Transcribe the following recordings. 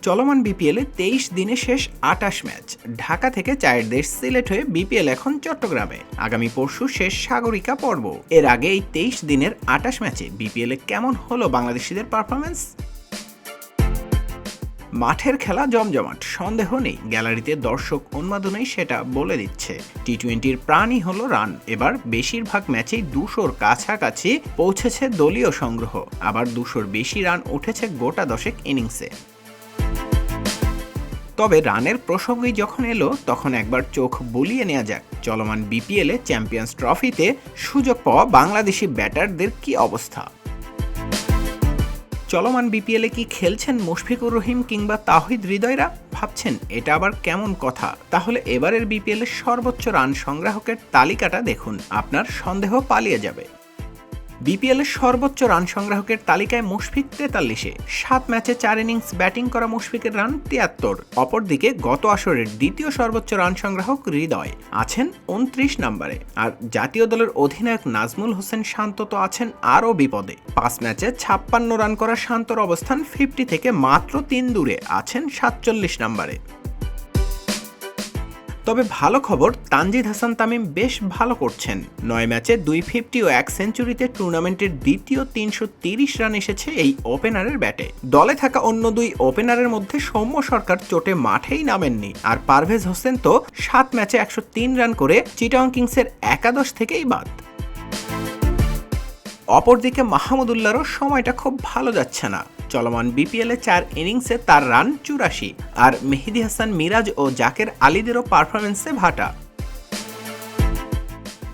চলমান বিপিএলে 23 দিনে শেষ 28 ম্যাচ। ঢাকা থেকে 4 দেশ সিলেট হয়ে বিপিএল এখন চট্টগ্রামে। আগামী পরশু শেষ সাগরিকা পর্ব। এর আগে এই 23 দিনের 28 ম্যাচে বিপিএলে কেমন হলো বাংলাদেশিদের পারফরমেন্স? মাঠের খেলা জমজমাট, সন্দেহ নেই। গ্যালারিতে দর্শক উন্মাদনেই সেটা বলে দিচ্ছে। টি-20-র প্রাণই হলো রান। এবার বেশিরভাগ ম্যাচেই 200-র কাছাকাছি পৌঁছেছে দলীয় সংগ্রহ, আবার 200-র বেশি রান উঠেছে গোটা দশেক ইনিংসে। তবে রানের প্রসঙ্গই যখন এলো তখন একবার চোখ বুলিয়ে নেওয়া যাক চলমান বিপিএলে চ্যাম্পিয়ন্স ট্রফিতে সুযোগ পাওয়া বাংলাদেশি ব্যাটারদের কি অবস্থা। চলমান বিপিএলে কি খেলছেন মুশফিকুর রহিম কিংবা তাওহিদ হৃদয়রা? ভাবছেন এটা আবার কেমন কথা? তাহলে এবারের বিপিএলের সর্বোচ্চ রান সংগ্রাহকের তালিকাটা দেখুন, আপনার সন্দেহ পালিয়ে যাবে। বিপিএলের সর্বোচ্চ রান সংগ্রাহকের তালিকায় মুশফিক 43-এ। 7 ম্যাচে 4 ইনিংস ব্যাটিং করা মুশফিকের রান 73। অপরদিকে গত আসরের দ্বিতীয় সর্বোচ্চ রান সংগ্রাহক হৃদয় আছেন 29 নম্বরে। আর জাতীয় দলের অধিনায়ক নাজমুল হোসেন শান্ত তো আছেন আরও বিপদে। 5 ম্যাচে 56 রান করা শান্তর অবস্থান 50 থেকে মাত্র 3 দূরে, আছেন 47 নম্বরে। তবে ভালো খবর, তানজিদ হাসান তামিম বেশ ভালো করছেন। 9 ম্যাচে 250 ও 1 সেঞ্চুরিতে টুর্নামেন্টের দ্বিতীয় 330 রান এসেছে এই ওপেনারের ব্যাটে। দলে থাকা অন্য 2 ওপেনারের মধ্যে সৌম্য সরকার চোটে মাঠেই নামেননি, আর পারভেজ হোসেন তো 7 ম্যাচে 103 রান করে চিটাগং কিংসের একাদশ থেকেই বাদ। অপরদিকে মাহমুদুল্লাহরও সময়টা খুব ভালো যাচ্ছে না। চলমান বিপিএলে 4 ইনিংসে তার রান 84, আর মেহেদী হাসান মিরাজ ও জাকের আলীদেরও পারফরমেন্সে ভাটা।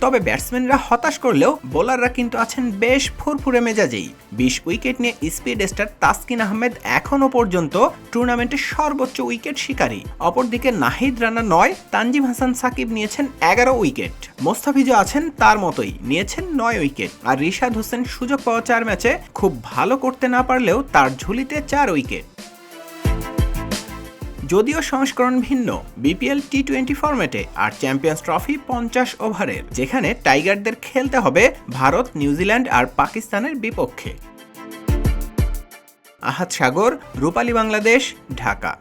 তবে ব্যাটসম্যানরা হতাশ করলেও বোলাররা কিন্তু আছেন বেশ ফুরফুরে মেজাজেই। 20 উইকেট নিয়ে স্পিড স্টার তাসকিন আহমেদ এখনও পর্যন্ত টুর্নামেন্টের সর্বোচ্চ উইকেট শিকারী। অপরদিকে নাহিদ রানা 9, তানজিম হাসান সাকিব নিয়েছেন 11 উইকেট। মোস্তাফিজও আছেন তার মতোই, নিয়েছেন 9 উইকেট। আর রিশাদ হোসেন সুযোগ পাওয়া 4 ম্যাচে খুব ভালো করতে না পারলেও তার ঝুলিতে 4 উইকেট। যদিও সংস্করণ ভিন্ন, বিপিএল টি-20 ফরম্যাটে, আর চ্যাম্পিয়ন্স ট্রফি 50 ওভারের, যেখানে টাইগারদের খেলতে হবে ভারত, নিউজিল্যান্ড আর পাকিস্তানের বিপক্ষে। আহাদ সাগর, রূপালী বাংলাদেশ, ঢাকা।